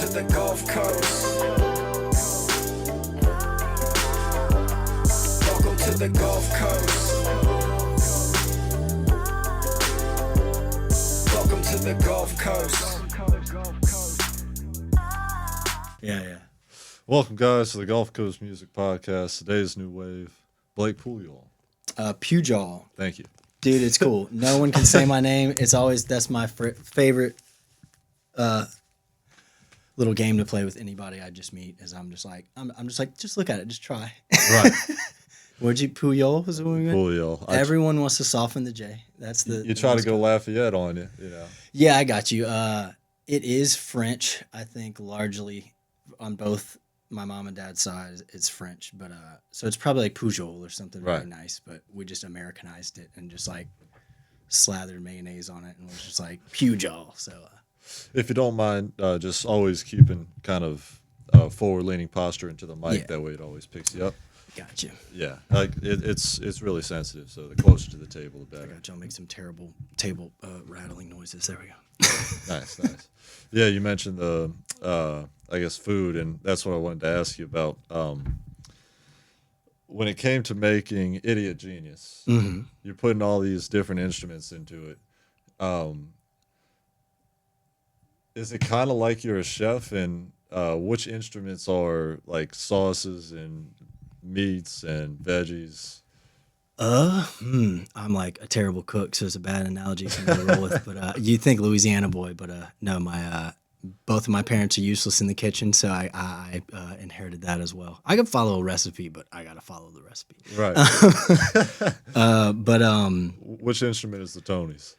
to the Gulf Coast. Welcome to the Gulf Coast. Welcome to the Gulf Coast. Yeah. Welcome, guys, to the Gulf Coast Music Podcast. Today's new wave, Blake Pujol. Pujol. Thank you. Dude, it's cool. No one can say my name. That's my favorite little game to play with anybody I just meet. Is I'm just like, just look at it, just try. Right. Pujol? Is it what we meant? Pujol. Everyone wants to soften the J. That's the. You try to go Lafayette on you, you know. Yeah, I got you. It is French. I think largely on both my mom and dad's side, it's French, but so it's probably like Pujol or something really nice. But we just Americanized it and just like slathered mayonnaise on it and was just like Pujol. So, if you don't mind, just always keeping kind of forward-leaning posture into the mic. Yeah. That way, it always picks you up. Gotcha. Yeah, like it's really sensitive. So the closer to the table, the better. I got you. I'll make some terrible table rattling noises. There we go. Nice. Yeah, you mentioned the I guess food, and that's what I wanted to ask you about. When it came to making Idiot Genius, you're putting all these different instruments into it. Is it kind of like you're a chef, and which instruments are like sauces and meats and veggies? I'm like a terrible cook, so it's a bad analogy for me to roll with. But you think Louisiana boy, but no, my both of my parents are useless in the kitchen, so I inherited that as well. I can follow a recipe, but I gotta follow the recipe. Right. But which instrument is the Tonys?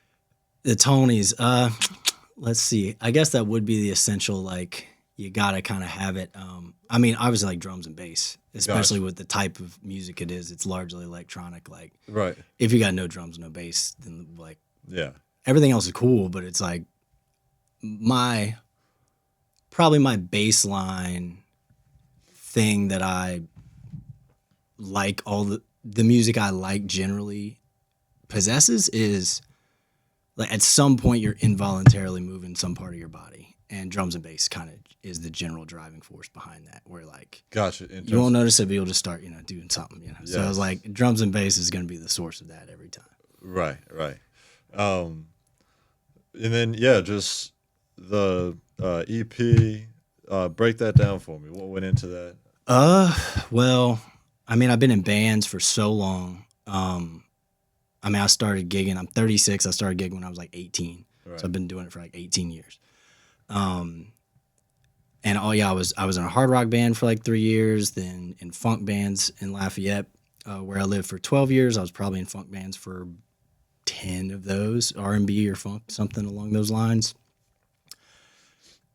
The Tonys. Let's see. I guess that would be the essential. Like you gotta kind of have it. I mean, obviously like drums and bass, especially with the type of music it is. It's largely electronic. Like right. If you got no drums, no bass, then like everything else is cool. But it's like probably my baseline thing that I like, all the music I like generally possesses is like at some point you're involuntarily moving some part of your body, and drums and bass kind of is the general driving force behind that, where like gotcha. You won't notice it, but you'll just start doing something, Yes. So I was like, drums and bass is going to be the source of that every time. Right. And then just the EP, break that down for me. What went into that? Well, I mean, I've been in bands for so long. I mean, I started gigging. I'm 36. I started gigging when I was like 18. Right. So I've been doing it for like 18 years. And I was in a hard rock band for like 3 years, then in funk bands in Lafayette, where I lived for 12 years. I was probably in funk bands for 10 of those, R&B or funk, something along those lines.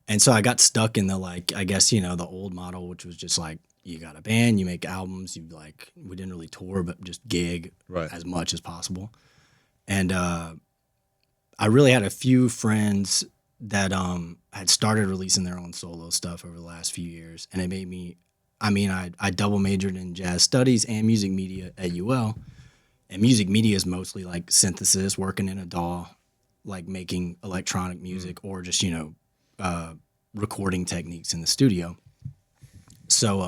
And so I got stuck in the, like, I guess, the old model, which was just like, you got a band, you make albums, we didn't really tour, but just gig as much as possible. And I really had a few friends that had started releasing their own solo stuff over the last few years. And it made me, I double majored in jazz studies and music media at UL. And music media is mostly like synthesis, working in a DAW, like making electronic music or just, recording techniques in the studio. So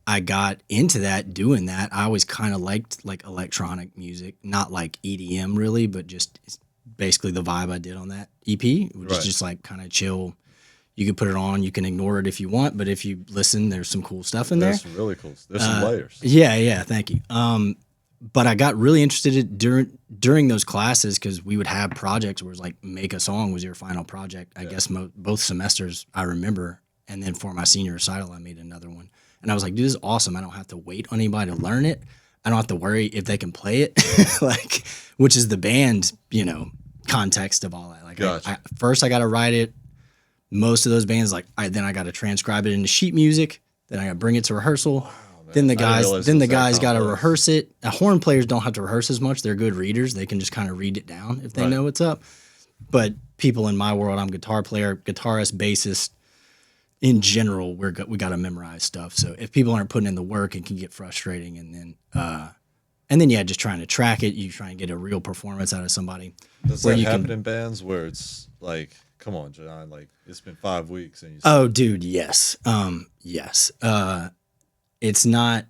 I got into that, doing that. I always kind of liked like electronic music, not like EDM really, but just basically the vibe I did on that EP, which is just like kind of chill. You can put it on, you can ignore it if you want, but if you listen, there's some cool stuff in there. There's some really cool. There's some layers. Yeah, thank you. But I got really interested during those classes because we would have projects where it was like make a song was your final project. I guess both semesters I remember. And then for my senior recital, I made another one. And I was like, dude, this is awesome. I don't have to wait on anybody to learn it. I don't have to worry if they can play it, like, which is the band, context of all that. Like, gotcha. First I got to write it. Most of those bands, then I got to transcribe it into sheet music. Then I got to bring it to rehearsal. Wow. Then the guys got to rehearse it. Horn players don't have to rehearse as much. They're good readers. They can just kind of read it down if they know what's up. But people in my world, I'm a guitar player, guitarist, bassist. In general, we got to memorize stuff. So if people aren't putting in the work, it can get frustrating. And then just trying to track it. You try and get a real performance out of somebody. Does that happen in bands where it's like come on, John, like it's been 5 weeks and you Oh, dude, yes. Yes. It's not,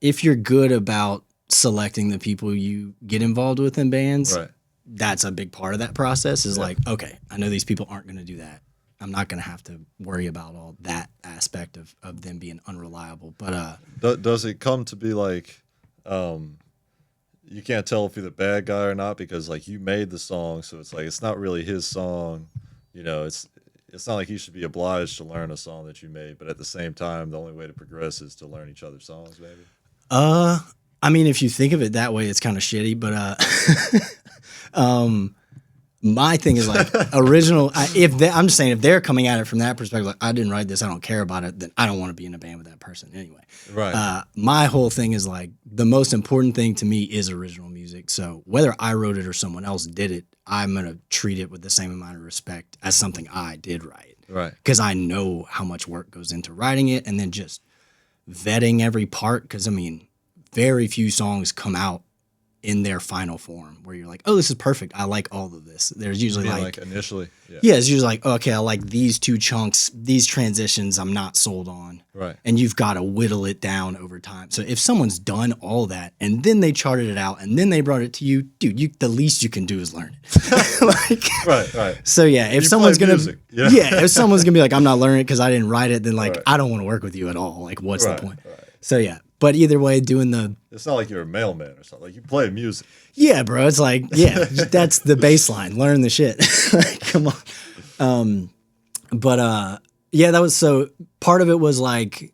if you're good about selecting the people you get involved with in bands, right. that's a big part of that process is Yeah. like, okay, I know these people aren't going to do that. I'm not going to have to worry about all that aspect of them being unreliable. But Does it come to be like, you can't tell if you're the bad guy or not because like you made the song, so it's like it's not really his song, you know. It's not like he should be obliged to learn a song that you made, but at the same time, the only way to progress is to learn each other's songs, maybe. I mean, if you think of it that way, it's kind of shitty. But my thing is like original. I'm just saying, if they're coming at it from that perspective, like I didn't write this, I don't care about it, then I don't want to be in a band with that person anyway. Right. My whole thing is like the most important thing to me is original music. So whether I wrote it or someone else did it, I'm gonna treat it with the same amount of respect as something I did write. Right. Because I know how much work goes into writing it, and then just vetting every part. Because I mean, very few songs come out in their final form where you're like, oh, this is perfect. I like all of this. There's usually You mean, like initially. yeah, it's usually like, okay, I like these two chunks, these transitions I'm not sold on. Right. And you've got to whittle it down over time. So if someone's done all that and then they charted it out and then they brought it to you, dude, the least you can do is learn it. Like, Right. so yeah, if You someone's play gonna, music, yeah. yeah, if someone's gonna be like, I'm not learning it because I didn't write it, then like Right. I don't want to work with you at all. Like, what's Right, the point? right. So yeah, but either way, doing the It's not like you're a mailman or something. Like you play music. yeah, bro, it's like yeah, that's the baseline. Learn the shit. Like, come on. But yeah, that was so part of it was like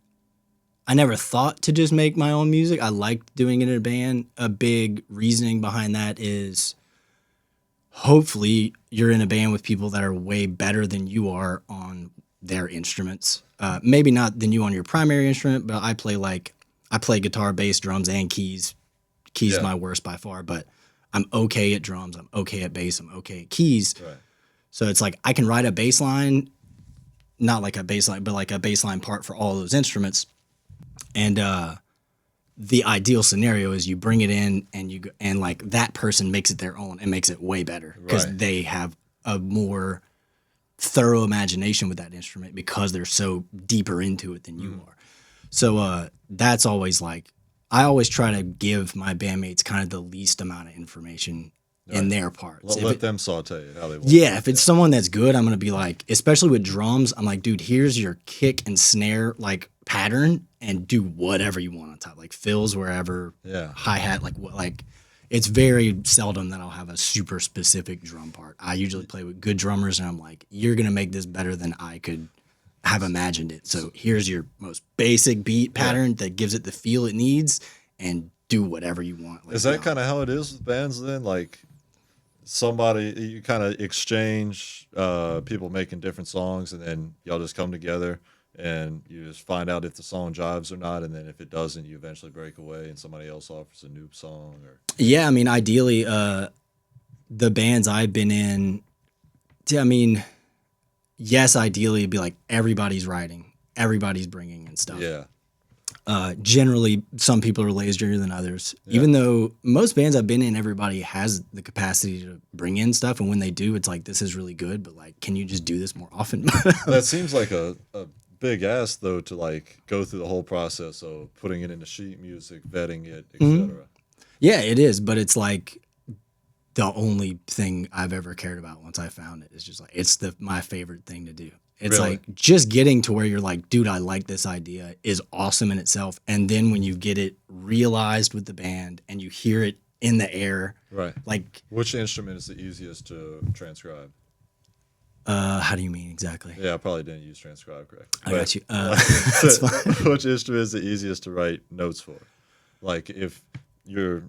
I never thought to just make my own music. I liked doing it in a band. A big reasoning behind that is hopefully you're in a band with people that are way better than you are on their instruments. Maybe not than you on your primary instrument, but I play guitar, bass, drums, and keys. Keys is Yeah. my worst by far, but I'm okay at drums. I'm okay at bass. I'm okay at keys. Right. So it's like I can write a bass line, not like a bass line, but like a bass line part for all those instruments. And the ideal scenario is you bring it in and like that person makes it their own and makes it way better because Right. they have a more thorough imagination with that instrument because they're so deeper into it than you are. So that's always like I always try to give my bandmates kind of the least amount of information in their parts. Let them saute it how they want. Yeah, if it's someone that's good, I'm gonna be like, especially with drums, I'm like, dude, here's your kick and snare like pattern, and do whatever you want on top, like fills wherever, Yeah. hi hat, like it's very seldom that I'll have a super specific drum part. I usually play with good drummers, and I'm like, you're gonna make this better than I could have imagined it. So here's your most basic beat pattern that gives it the feel it needs, and do whatever you want. Like, Is that kind of how it is with bands then? Like somebody, you kind of exchange people making different songs, and then y'all just come together and you just find out if the song jives or not, and then if it doesn't, you eventually break away and somebody else offers a new song. Or Yeah, I mean, ideally, the bands I've been in, I mean, yes, ideally, it'd be like everybody's writing, everybody's bringing and stuff. yeah, Generally, some people are lazier than others. Even though most bands I've been in, everybody has the capacity to bring in stuff, and when they do, it's like this is really good. But like, can you just do this more often? that seems like a big ask though to like go through the whole process of putting it into sheet music, vetting it, etc. Yeah, it is, but it's like the only thing I've ever cared about once I found it is just like it's my favorite thing to do. It's Really? like just getting to where you're like, dude, I like this idea is awesome in itself. And then when you get it realized with the band and you hear it in the air, Right. like, Which instrument is the easiest to transcribe? how do you mean exactly? Yeah, I probably didn't use transcribe correctly. I But, got you. That's fine. which instrument is the easiest to write notes for? Like if you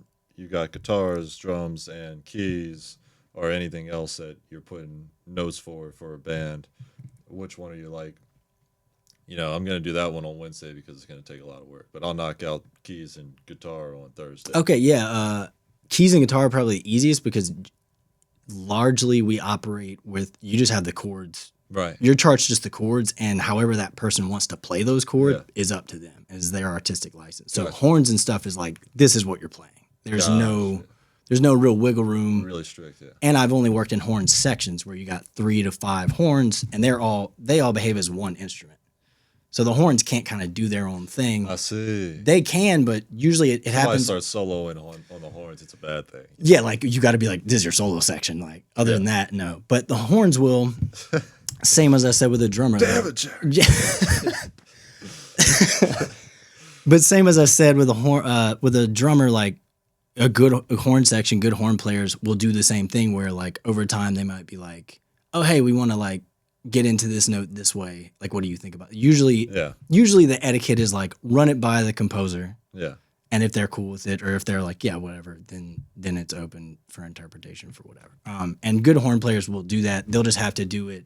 got guitars, drums, and keys, or anything else that you're putting notes for a band, which one are you like? You know, I'm gonna do that one on Wednesday because it's gonna take a lot of work. But I'll knock out keys and guitar on Thursday. Okay, yeah. Keys and guitar are probably the easiest because largely we operate with, you just have the chords. Right. You're charged just the chords, and however that person wants to play those chords Yeah. is up to them, is their artistic license. So Gotcha. horns and stuff is like, this is what you're playing. There's Gotcha. there's no real wiggle room. Really strict, yeah. And I've only worked in horn sections where you got 3 to 5 horns, and they all behave as one instrument. So the horns can't kind of do their own thing. I see. They can, but usually it happens. If I start soloing on the horns, it's a bad thing. Yeah, like you got to be like, this is your solo section. Like other than that, no. But the horns will. Same as I said with the drummer. Damn it, Jared. Yeah. But same as I said with a drummer, like a good horn section, good horn players will do the same thing where like over time they might be like, oh, hey, we want to like get into this note this way. Like, what do you think about it? Usually the etiquette is like run it by the composer. Yeah. And if they're cool with it, or if they're like, yeah, whatever, then it's open for interpretation for whatever. And good horn players will do that. They'll just have to do it.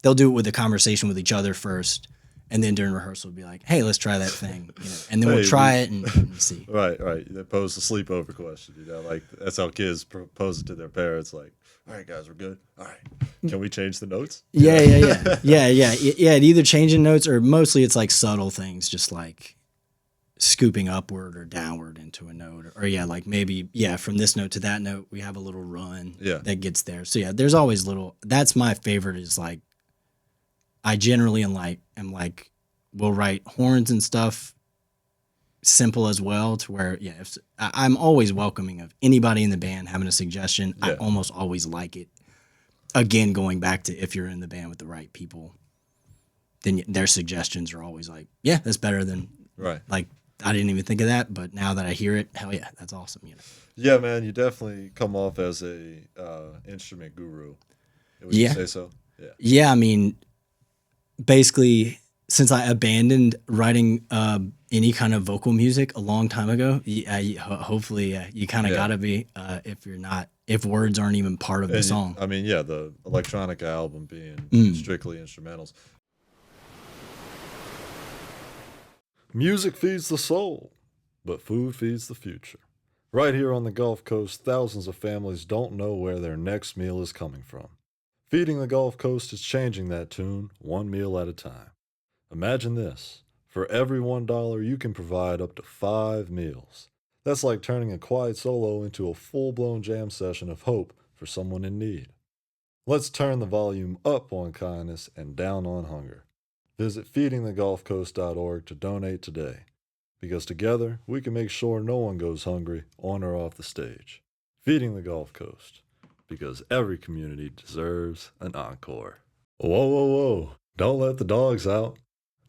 They'll do it with a conversation with each other first. And then during rehearsal, be like, "Hey, let's try that thing," and then we'll try it and see. Right. They pose the sleepover question, like that's how kids propose it to their parents. Like, all right, guys, we're good. All right, can we change the notes? Yeah. Either changing notes or mostly it's like subtle things, just like scooping upward or downward into a note, or like maybe from this note to that note, we have a little run that gets there. So there's always little. That's my favorite. Is like. I generally am like we'll write horns and stuff simple as well to where if I'm always welcoming of anybody in the band having a suggestion. I almost always like it. Again, going back to if you're in the band with the right people, then their suggestions are always like, yeah, that's better than like I didn't even think of that, but now that I hear it, hell yeah, that's awesome. Yeah, man, you definitely come off as a instrument guru. Would you say so? Yeah, I mean. Basically, since I abandoned writing any kind of vocal music a long time ago, hopefully you kind of gotta be if words aren't even part of the song. I mean, the electronic album being strictly instrumentals. Music feeds the soul, but food feeds the future. Right here on the Gulf Coast, thousands of families don't know where their next meal is coming from. Feeding the Gulf Coast is changing that tune one meal at a time. Imagine this. For every $1, you can provide up to 5 meals. That's like turning a quiet solo into a full-blown jam session of hope for someone in need. Let's turn the volume up on kindness and down on hunger. Visit feedingthegulfcoast.org to donate today, because together we can make sure no one goes hungry on or off the stage. Feeding the Gulf Coast. Because every community deserves an encore. Whoa. Don't let the dogs out.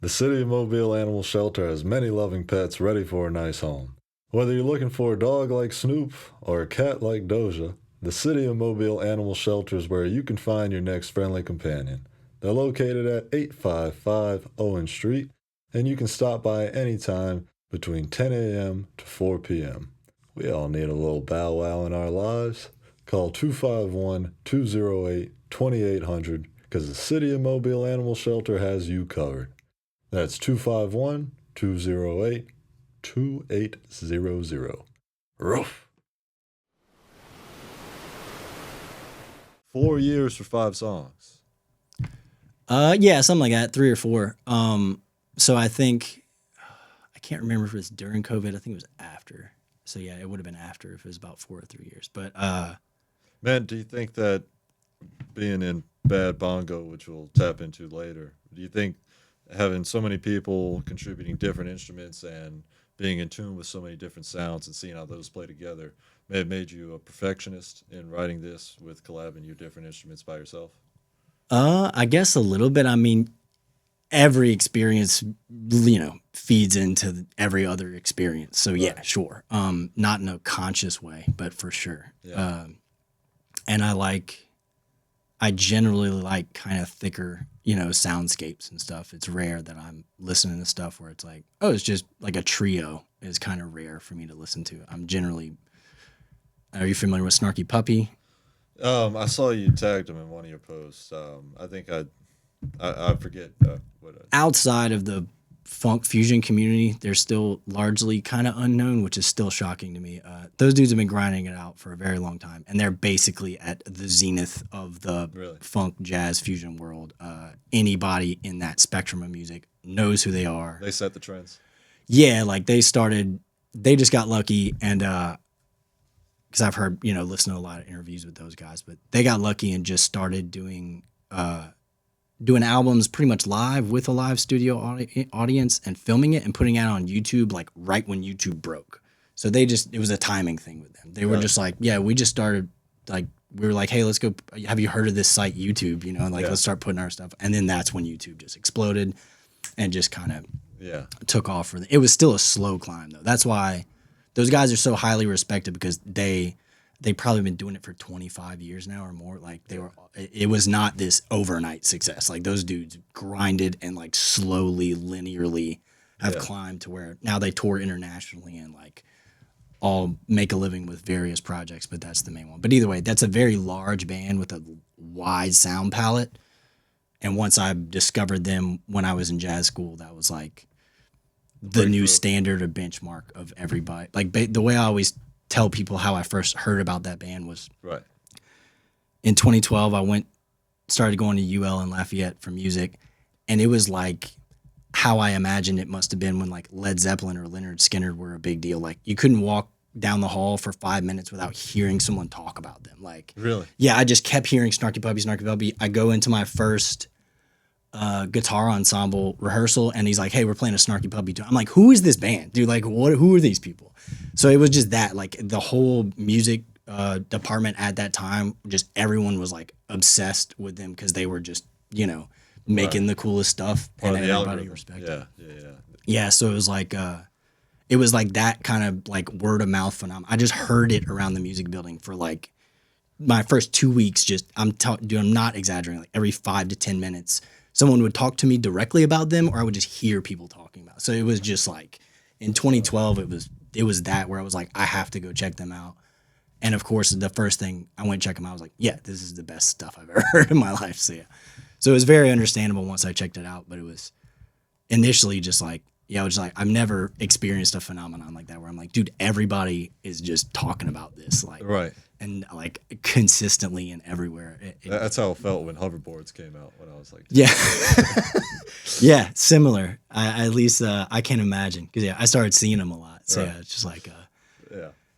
The City of Mobile Animal Shelter has many loving pets ready for a nice home. Whether you're looking for a dog like Snoop or a cat like Doja, the City of Mobile Animal Shelter is where you can find your next friendly companion. They're located at 855 Owen Street, and you can stop by anytime between 10 a.m. to 4 p.m. We all need a little bow wow in our lives. Call 251-208-2800 because the City of Mobile Animal Shelter has you covered. That's 251-208-2800. Roof. 4 years for 5 songs. Something like that, 3 or 4. So I think I can't remember if it was during COVID. I think it was after. So it would have been after if it was about 4 or 3 years. But man, do you think that being in Bad Bongo, which we'll tap into later, do you think having so many people contributing different instruments and being in tune with so many different sounds and seeing how those play together may have made you a perfectionist in writing this with collabing your different instruments by yourself? I guess a little bit. I mean, every experience, feeds into every other experience. So sure. Not in a conscious way, but for sure. Yeah. And I generally like kind of thicker, soundscapes and stuff. It's rare that I'm listening to stuff where it's like, oh, it's just like a trio is kind of rare for me to listen to. I'm generally, are you familiar with Snarky Puppy? I saw you tagged him in one of your posts. I think I forget what. Outside of the funk fusion community, they're still largely kind of unknown, which is still shocking to me. Those dudes have been grinding it out for a very long time, and they're basically at the zenith of the funk, jazz, fusion world. Anybody in that spectrum of music knows who they are. They set the trends. Yeah, like they just got lucky, and because I've heard, listen to a lot of interviews with those guys, but they got lucky and just started doing albums pretty much live with a live studio audience and filming it and putting it out on YouTube like right when YouTube broke. So it was a timing thing with them. They were just like, yeah, we just started like, we were like, hey, let's go. Have you heard of this site YouTube? Let's start putting our stuff. And then that's when YouTube just exploded and just kind of took off for them. It was still a slow climb though. That's why those guys are so highly respected, because they probably been doing it for 25 years now or more. Like it was not this overnight success. Like those dudes grinded and like slowly, linearly have climbed to where now they tour internationally and like all make a living with various projects, but that's the main one. But either way, that's a very large band with a wide sound palette. And once I discovered them when I was in jazz school, that was like the new standard or benchmark of everybody. Like the way I always tell people how I first heard about that band was in 2012. I started going to UL in Lafayette for music, and it was like how I imagined it must have been when like Led Zeppelin or Leonard Skinner were a big deal. Like you couldn't walk down the hall for 5 minutes without hearing someone talk about them. Like, really? Yeah, I just kept hearing Snarky Puppy, Snarky Puppy. I go into my first guitar ensemble rehearsal, and he's like, hey, we're playing a Snarky Puppy tune. I'm like, who is this band? Dude, like, who are these people? So it was just that, like, the whole music department at that time, just everyone was like obsessed with them because they were just, making the coolest stuff, and everybody respected. Yeah. So it was like that kind of like word of mouth phenomenon. I just heard it around the music building for like my first 2 weeks. Just I'm not exaggerating. Like every 5 to 10 minutes, someone would talk to me directly about them, or I would just hear people talking about it. So it was just like in 2012, it was that where I was like, I have to go check them out. And of course, the first thing I went to check them out, I was like, yeah, this is the best stuff I've ever heard in my life. So yeah. So it was very understandable once I checked it out, but it was initially just like, I was just like, I've never experienced a phenomenon like that where I'm like, dude, everybody is just talking about this, like, and like consistently and everywhere. That's how it felt when hoverboards came out. When I was like, yeah, similar. I at least I can't imagine, because I started seeing them a lot. So yeah, it's just like,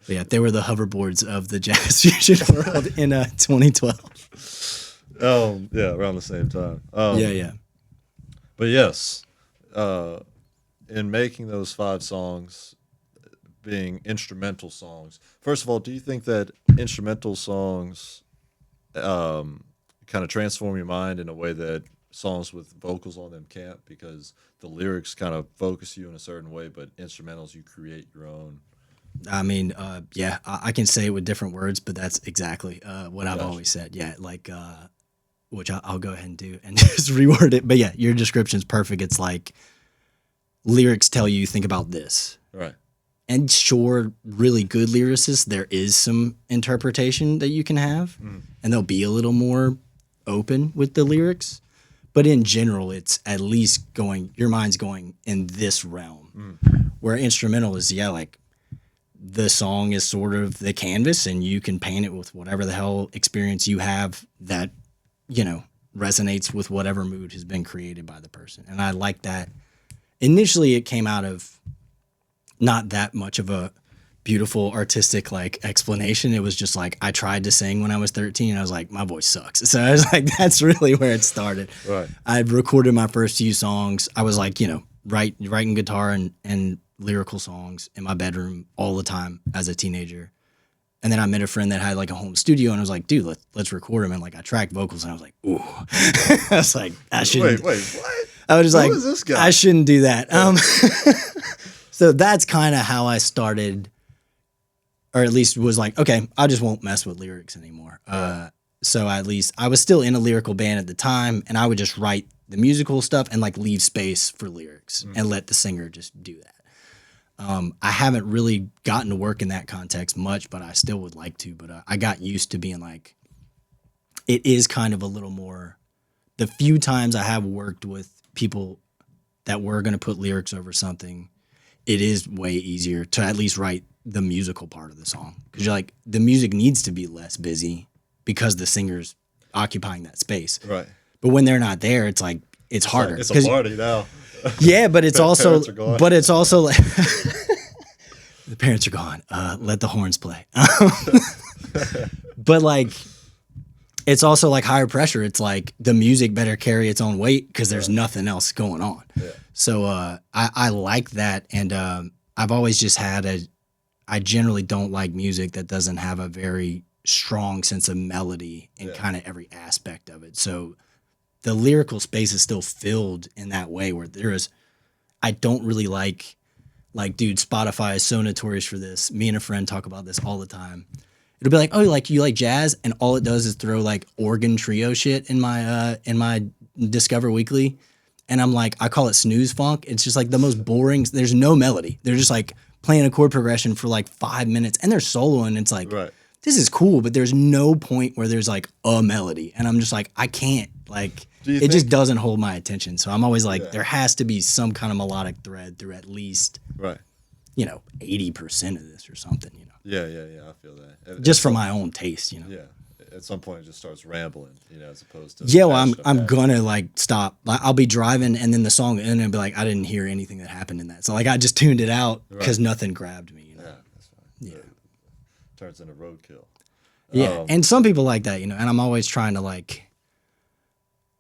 they were the hoverboards of the jazz fusion world in 2012. Around the same time. But yes, in making those 5 songs being instrumental songs, first of all, do you think that instrumental songs kind of transform your mind in a way that songs with vocals on them can't, because the lyrics kind of focus you in a certain way, but instrumentals, you create your own? I mean, I can say it with different words, but that's exactly what I've always said. Yeah, like, which I'll go ahead and do and just reword it. But yeah, your description's perfect. It's like lyrics tell you, think about this. Right. And sure, really good lyricists, there is some interpretation that you can have, and they'll be a little more open with the lyrics. But in general, it's at least your mind's going in this realm, where instrumental is, like, the song is sort of the canvas, and you can paint it with whatever the hell experience you have that, resonates with whatever mood has been created by the person. And I like that. Initially, it came out of not that much of a beautiful artistic like explanation. It was just like, I tried to sing when I was 13, and I was like, my voice sucks. So I was like, that's really where it started. Right. I'd recorded my first few songs. I was like, writing guitar and lyrical songs in my bedroom all the time as a teenager. And then I met a friend that had like a home studio, and I was like, dude, let's record them. And like I tracked vocals, and I was like, ooh. I was like, I shouldn't. Wait, what? I was just Who like, is this guy? I shouldn't do that. So that's kind of how I started, or at least was like, okay, I just won't mess with lyrics anymore. So at least I was still in a lyrical band at the time, and I would just write the musical stuff and like leave space for lyrics and let the singer just do that. I haven't really gotten to work in that context much, but I still would like to. But I got used to being like, it is kind of a little more, the few times I have worked with people that were going to put lyrics over something, it is way easier to at least write the musical part of the song. Because you're like, the music needs to be less busy because the singer's occupying that space. Right. But when they're not there, it's like, it's harder. It's a party now. Yeah, but it's also like, The parents are gone. Let the horns play. But like, it's also like higher pressure. It's like the music better carry its own weight because there's nothing else going on. Yeah. So I like that, and I've always just had I generally don't like music that doesn't have a very strong sense of melody in kind of every aspect of it. So the lyrical space is still filled in that way where I don't really like, dude, Spotify is so notorious for this. Me and a friend talk about this all the time. It'll be like, oh, like you like jazz, and all it does is throw like organ trio shit in my Discover Weekly, and I'm like, I call it snooze funk. It's just like the most boring. There's no melody. They're just like playing a chord progression for like 5 minutes, and they're soloing. It's like, this is cool, but there's no point where there's like a melody, and I'm just like, I can't like. It just doesn't hold my attention. So I'm always like, there has to be some kind of melodic thread through at least, 80% of this or something, Yeah, I feel that. Just for my own taste, Yeah. At some point, it just starts rambling, as opposed to. Yeah, well, I'm gonna like stop. I'll be driving, and then the song, and then be like, I didn't hear anything that happened in that. So like, I just tuned it out because nothing grabbed me. Yeah, that's fine. Yeah, turns into roadkill. Yeah, and some people like that, and I'm always trying to like.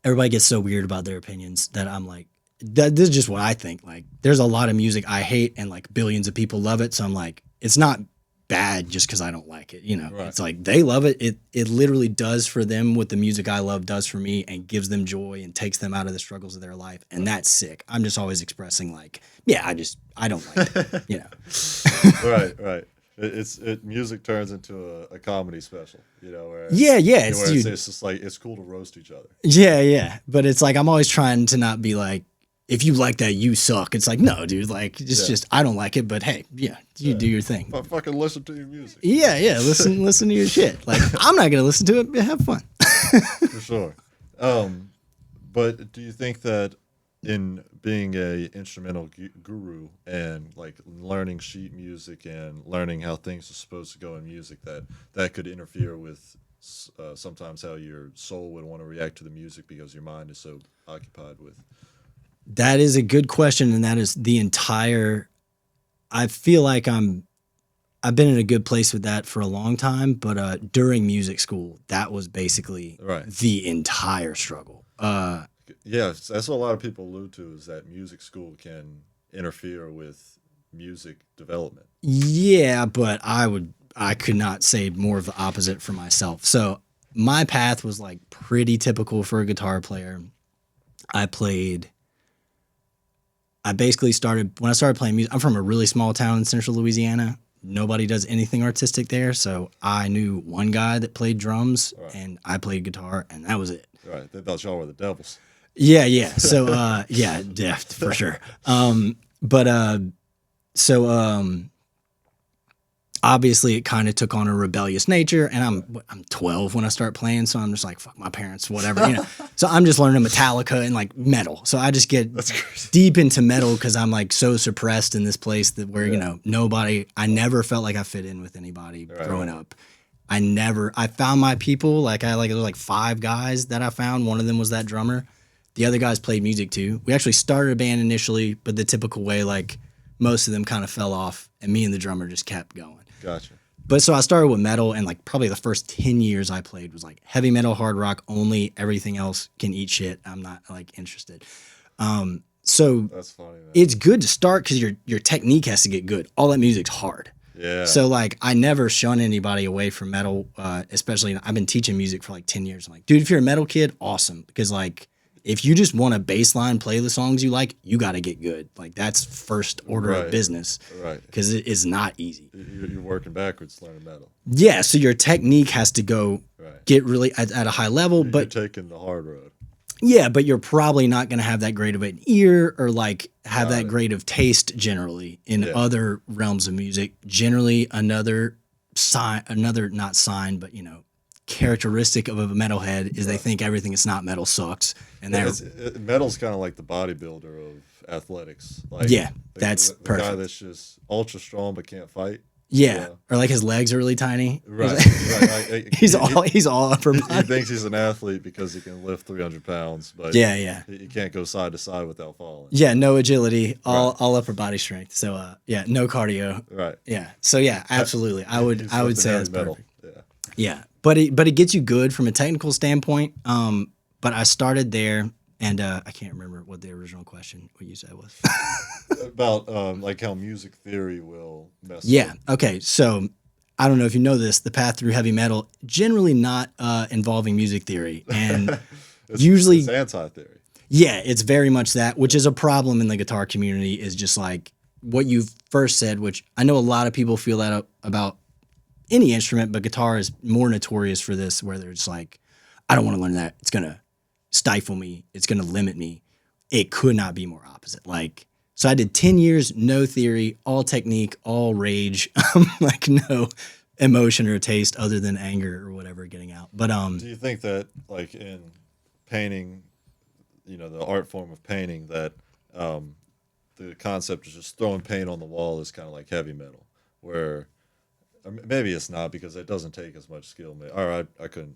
Everybody gets so weird about their opinions that I'm like, this is just what I think. Like, there's a lot of music I hate, and like billions of people love it. So I'm like, it's not bad just because I don't like it. It's like they love it. It literally does for them what the music I love does for me, and gives them joy and takes them out of the struggles of their life. And that's sick. I'm just always expressing like, yeah, I don't like it. Right. Music turns into a comedy special, where it's just like it's cool to roast each other. Yeah, but it's like I'm always trying to not be like, if you like that, you suck. It's like, no, dude, like just I don't like it, but hey, you do your thing. But fucking listen to your music. Yeah, listen to your shit. Like I'm not gonna listen to it, but have fun. For sure. But do you think that in being a instrumental guru and like learning sheet music and learning how things are supposed to go in music, that could interfere with sometimes how your soul would want to react to the music because your mind is so occupied with? That is a good question, and that is the entire. I feel like I've been in a good place with that for a long time, but during music school, that was basically the entire struggle. Yes, that's what a lot of people allude to, is that music school can interfere with music development. Yeah, but I could not say more of the opposite for myself. So my path was like pretty typical for a guitar player. I basically started, when I started playing music, I'm from a really small town in central Louisiana. Nobody does anything artistic there. So I knew one guy that played drums and I played guitar, and that was it. Right. They thought y'all were the devils. Yeah. So, yeah, for sure. Obviously it kind of took on a rebellious nature, and I'm 12 when I start playing. So I'm just like, fuck my parents, whatever, So I'm just learning Metallica and like metal. So I just get deep into metal because I'm like so suppressed in this place that where, I never felt like I fit in with anybody growing up. I found my people. There was like 5 guys that I found. One of them was that drummer. The other guys played music too. We actually started a band initially, but the typical way, like most of them kind of fell off, and me and the drummer just kept going. Gotcha. But so I started with metal, and like probably the first 10 years I played was like heavy metal, hard rock only. Everything else can eat shit. I'm not like interested. So that's funny, man. It's good to start because your technique has to get good. All that music's hard. Yeah. So like I never shun anybody away from metal, especially I've been teaching music for like 10 years. I'm like, dude, if you're a metal kid, awesome. Because like if you just want to bass line play the songs you like, you got to get good. Like that's first order of business. Right. Because it is not easy. You're working backwards learning metal. Yeah. So your technique has to go get really at a high level. But you're taking the hard road. Yeah, but you're probably not going to have that great of an ear or like have that great of taste generally in other realms of music. Generally, another not sign, but characteristic of a metalhead is they think everything that's not metal sucks. And metal's kind of like the bodybuilder of athletics. Like that's the perfect. guy that's just ultra strong but can't fight. Yeah, or like his legs are really tiny. Right. Right. He's all upper He body. thinks he's an athlete because he can lift 300 pounds, but Yeah. he can't go side to side without falling. Yeah, no agility, Right. all upper body strength. So yeah, no cardio. Right. Yeah. So yeah, absolutely. I would He's say lifting that's heavy metal. perfect. Yeah. Yeah, but it gets you good from a technical standpoint. But I started there, and I can't remember what the original question, what you said was. About like how music theory will mess Yeah. up. Okay. So I don't know if you know this. The path through heavy metal generally not involving music theory, and usually it's anti-theory. yeah, it's very much that, which is a problem in the guitar community. Is just like what you first said, which I know a lot of people feel that about any instrument, but guitar is more notorious for this, where they're just like, I don't want to learn that. It's gonna stifle me. It's gonna limit me. It could not be more opposite. Like, so I did 10 years, no theory, all technique, all rage, like no emotion or taste other than anger or whatever getting out. But Do you think that, like in painting, the art form of painting, that the concept of just throwing paint on the wall is kind of like heavy metal, where maybe it's not because it doesn't take as much skill. Or I couldn't.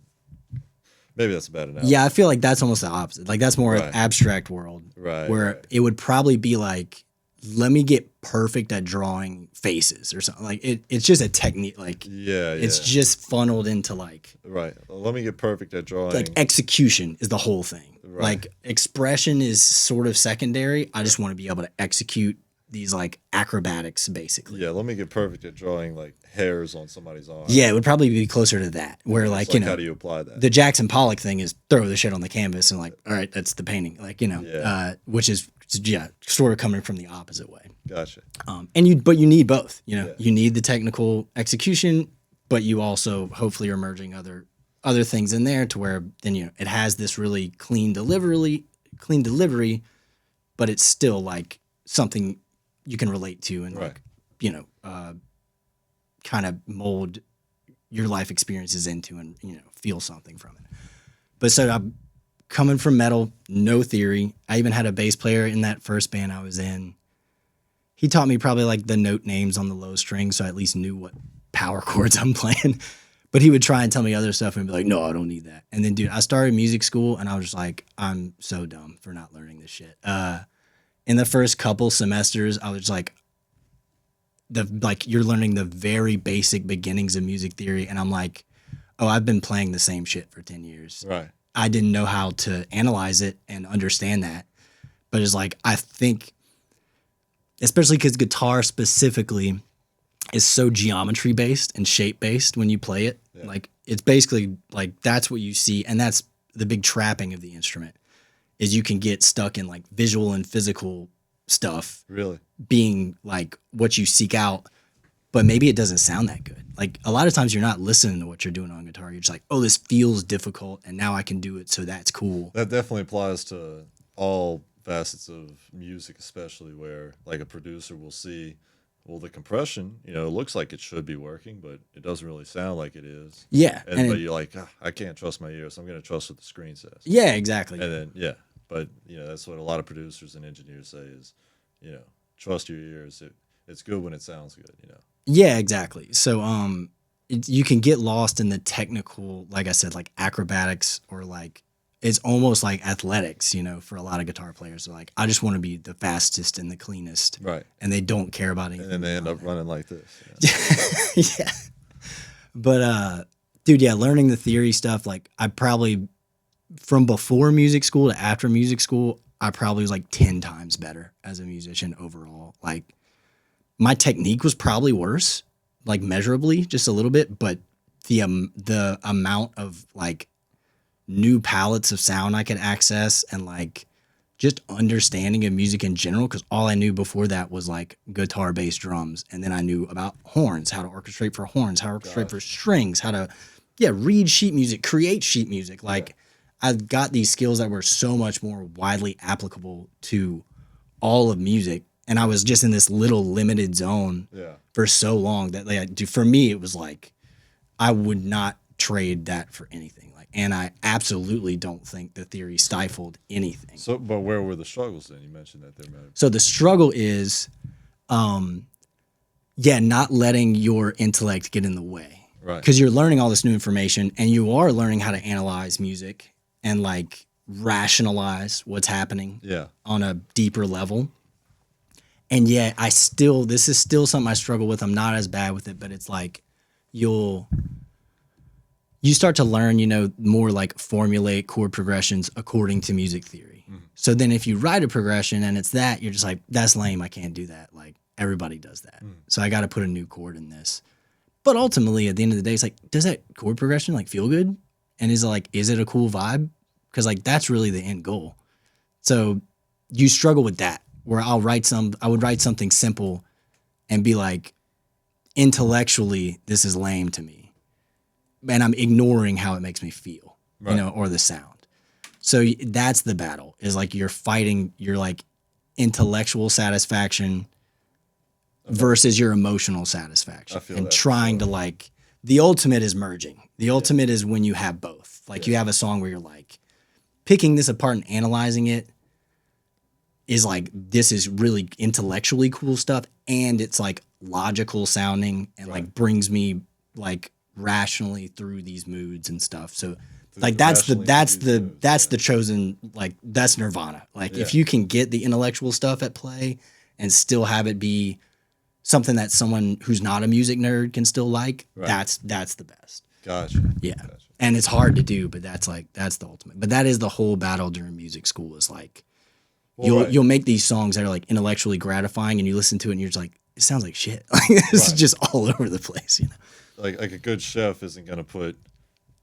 Maybe that's a bad analogy. yeah, I feel like that's almost the opposite. Like that's more Right. an abstract world, Right. where Right. it would probably be like, let me get perfect at drawing faces or something. Like it's just a technique. Like Yeah. it's Yeah. just funneled into like Right. Well, let me get perfect at drawing. execution is the whole thing. Right. Like expression is sort of secondary. I just want to be able to execute these like acrobatics basically. Yeah. Let me get perfect at drawing like hairs on somebody's arm. Yeah, it would probably be closer to that. Where It's like, how do you apply that? the Jackson Pollock thing is throw the shit on the canvas and like, all right, that's the painting. Like, Yeah. which is sort of coming from the opposite way. Gotcha. But you need both. Yeah. You need the technical execution, but you also hopefully are merging other things in there to where then it has this really clean delivery, but it's still like something you can relate to and Right. like kind of mold your life experiences into and feel something from it. But so I'm coming from metal, no theory. I even had a bass player in that first band I was in. He taught me probably like the note names on the low string, so I at least knew what power chords I'm playing. But he would try and tell me other stuff and be like, no, I don't need that. And then, dude, I started music school and I was just like, I'm so dumb for not learning this shit. In the first couple semesters, I was just like, you're learning the very basic beginnings of music theory. And I'm like, oh, I've been playing the same shit for 10 years. Right. I didn't know how to analyze it and understand that. But it's like, I think, especially because guitar specifically is so geometry based and shape based when you play it. Yeah. Like it's basically like that's what you see. And that's the big trapping of the instrument is you can get stuck in like visual and physical stuff Really. being like what you seek out, but maybe it doesn't sound that good. Like a lot of times you're not listening to what you're doing on guitar. You're just like, oh, this feels difficult and now I can do it. So that's cool. That definitely applies to all facets of music, especially where like a producer will see, well, the compression, it looks like it should be working, but it doesn't really sound like it is. Yeah. But you're like, I can't trust my ears, so I'm going to trust what the screen says. Yeah, exactly. And then, but that's what a lot of producers and engineers say is, trust your ears. It's good when it sounds good. Yeah, exactly. So you can get lost in the technical, like I said, like acrobatics or like it's almost like athletics, for a lot of guitar players. They're like, I just want to be the fastest and the cleanest. Right. And they don't care about anything. And then they end up running like this. Yeah. But dude, yeah, learning the theory stuff, like I probably from before music school to after music school, I probably was like 10 times better as a musician overall. Like my technique was probably worse, like measurably, just a little bit, but the amount of like new palettes of sound I could access and like just understanding of music in general, because all I knew before that was like guitar, bass, drums, and then I knew about horns, how to orchestrate for horns, how to orchestrate for strings, how to read sheet music, create sheet music. Like I've got these skills that were so much more widely applicable to all of music. And I was just in this little limited zone for so long that for me, it was like, I would not trade that for anything. Like, and I absolutely don't think the theory stifled anything. So, but where were the struggles then? You mentioned that there. So the struggle is, Yeah, not letting your intellect get in the way. Right. Because you're learning all this new information and you are learning how to analyze music and like rationalize what's happening Yeah. on a deeper level. And yet this is still something I struggle with. I'm not as bad with it, but it's like you start to learn, more like formulate chord progressions according to music theory. So then if you write a progression and it's that, you're just like, that's lame. I can't do that. Like everybody does that. So I got to put a new chord in this. But ultimately at the end of the day, it's like, does that chord progression like feel good? And is it a cool vibe? Because like, that's really the end goal. So you struggle with that where I would write something simple and be like, intellectually, this is lame to me. And I'm ignoring how it makes me feel, Right. or the sound. So that's the battle is like you're fighting your like intellectual satisfaction versus your emotional satisfaction I feel and that. trying to like, the ultimate is merging. The ultimate is when you have both. Like you have a song where you're like picking this apart and analyzing it is like, this is really intellectually cool stuff. And it's like logical sounding and like brings me like rationally through these moods and stuff. So like that's the chosen, like that's nirvana. Like if you can get the intellectual stuff at play and still have it be something that someone who's not a music nerd can still like, that's the best. Gotcha. Yeah. Gotcha. And it's hard to do, but that's the ultimate. But that is the whole battle during music school is like you'll make these songs that are like intellectually gratifying and you listen to it and you're just like, it sounds like shit. Like it's just all over the place, Like a good chef isn't gonna put,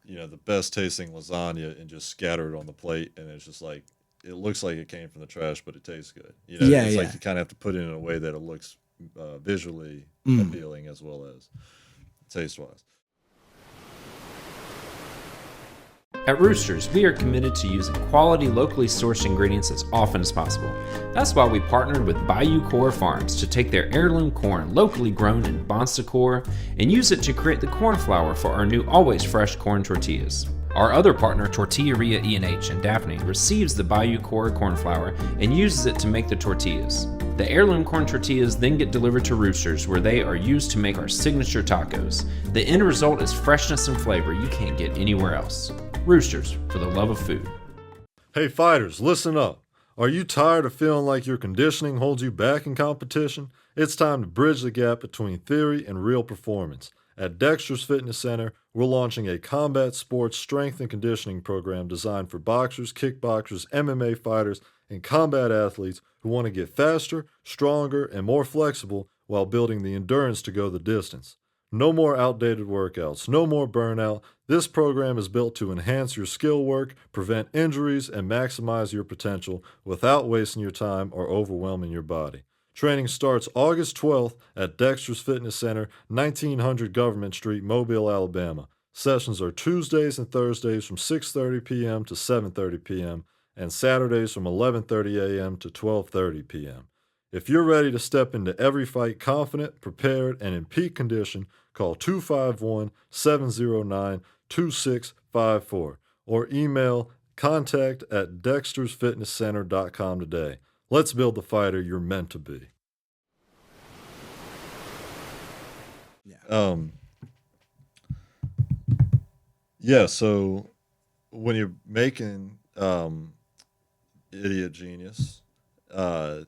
the best tasting lasagna and just scatter it on the plate and it's just like it looks like it came from the trash, but it tastes good. It's like you kind of have to put it in a way that it looks visually appealing as well as taste wise. At Roosters, we are committed to using quality, locally sourced ingredients as often as possible. That's why we partnered with Bayou Corps Farms to take their heirloom corn, locally grown in Bon Secours, and use it to create the corn flour for our new always fresh corn tortillas. Our other partner, Tortilleria E&H in Daphne, receives the Bayou Corps corn flour and uses it to make the tortillas. The heirloom corn tortillas then get delivered to Roosters, where they are used to make our signature tacos. The end result is freshness and flavor you can't get anywhere else. Roosters, for the love of food. Hey fighters, listen up. Are you tired of feeling like your conditioning holds you back in competition? It's time to bridge the gap between theory and real performance. At Dexter's Fitness Center, we're launching a combat sports strength and conditioning program designed for boxers, kickboxers, MMA fighters, and combat athletes who want to get faster, stronger, and more flexible while building the endurance to go the distance. No more outdated workouts, no more burnout. This program is built to enhance your skill work, prevent injuries, and maximize your potential without wasting your time or overwhelming your body. Training starts August 12th at Dexter's Fitness Center, 1900 Government Street, Mobile, Alabama. Sessions are Tuesdays and Thursdays from 6:30 p.m. to 7:30 p.m. and Saturdays from 11:30 a.m. to 12:30 p.m. If you're ready to step into every fight confident, prepared, and in peak condition, call 251-709-2654 or email contact@dextersfitnesscenter.com today. Let's build the fighter you're meant to be. So when you're making Idiot Genius, how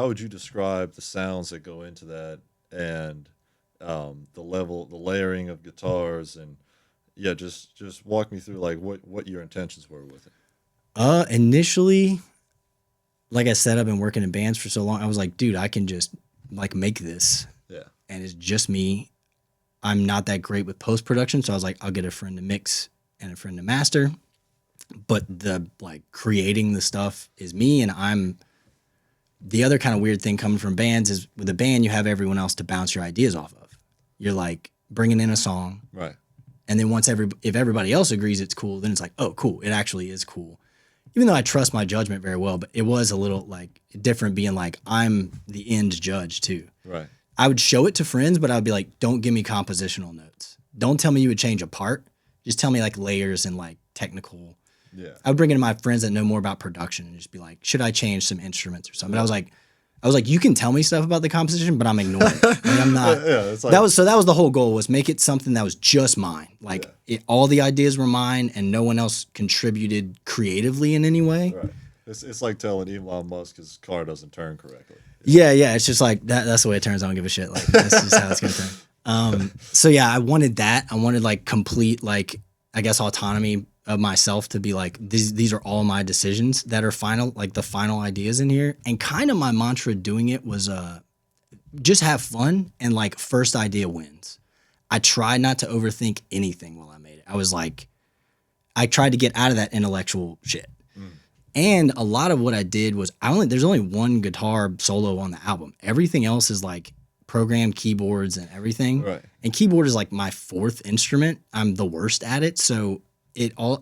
would you describe the sounds that go into that and the layering of guitars and just walk me through like what your intentions were with it. Initially, like I said, I've been working in bands for so long. I was like, dude, I can just like make this. Yeah. And it's just me. I'm not that great with post-production. So I was like, I'll get a friend to mix and a friend to master. But the like creating the stuff is me. And the other kind of weird thing coming from bands is with a band, you have everyone else to bounce your ideas off of. You're like bringing in a song. Right. And then if everybody else agrees it's cool, then it's like, oh, cool. It actually is cool. Even though I trust my judgment very well, but it was a little like different being like, I'm the end judge too. Right. I would show it to friends, but I would be like, don't give me compositional notes. Don't tell me you would change a part. Just tell me like layers and like technical. Yeah. I would bring in my friends that know more about production and just be like, should I change some instruments or something? But I was I was like, you can tell me stuff about the composition, but I'm ignoring it. Like, I'm not. Yeah, it's like, That was the whole goal, was make it something that was just mine. Like all the ideas were mine, and no one else contributed creatively in any way. right. It's like telling Elon Musk his car doesn't turn correctly. Yeah, it's just like that's the way it turns. I don't give a shit. Like that's just how it's gonna turn. So yeah, I wanted that. I wanted like complete, like, I guess, autonomy of myself to be like, these are all my decisions that are final, like the final ideas in here. And kind of my mantra doing it was just have fun, and like first idea wins. I tried not to overthink anything while I made it. I was like, I tried to get out of that intellectual shit. And a lot of what I did was there's only one guitar solo on the album. Everything else is like programmed keyboards and everything. Right. And keyboard is like my fourth instrument. I'm the worst at it. So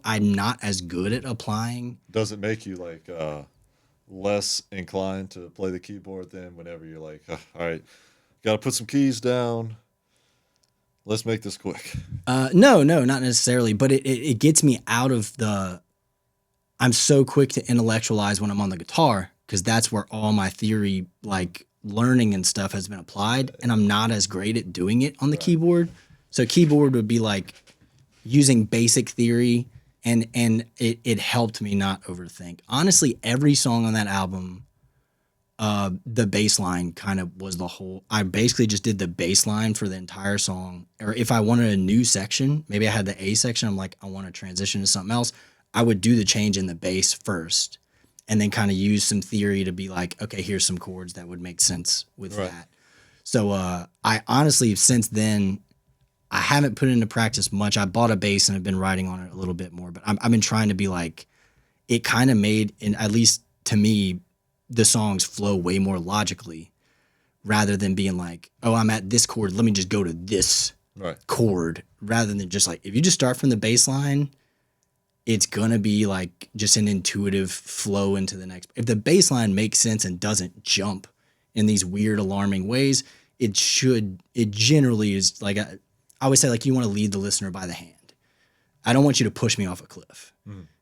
I'm not as good at applying. Does it make you like less inclined to play the keyboard then whenever you're like, all right, got to put some keys down. Let's make this quick. No, not necessarily. But it gets me out of I'm so quick to intellectualize when I'm on the guitar, because that's where all my theory, like learning and stuff, has been applied. And I'm not as great at doing it on the keyboard. So keyboard would be like using basic theory, and it helped me not overthink. Honestly, every song on that album, the bass line kind of was the whole. I basically just did the bass line for the entire song. Or if I wanted a new section, maybe I had the A section, I'm like, I want to transition to something else, I would do the change in the bass first, and then kind of use some theory to be like, okay, here's some chords that would make sense with that. So I honestly, since then, I haven't put it into practice much. I bought a bass and have been writing on it a little bit more, but I've been trying to be like, it kind of made, and at least to me, the songs flow way more logically, rather than being like, oh, I'm at this chord, let me just go to this chord, rather than just like, if you just start from the bass line, it's gonna be like just an intuitive flow into the next. If the bass line makes sense and doesn't jump in these weird, alarming ways, it generally is like, I always say, like, you want to lead the listener by the hand. I don't want you to push me off a cliff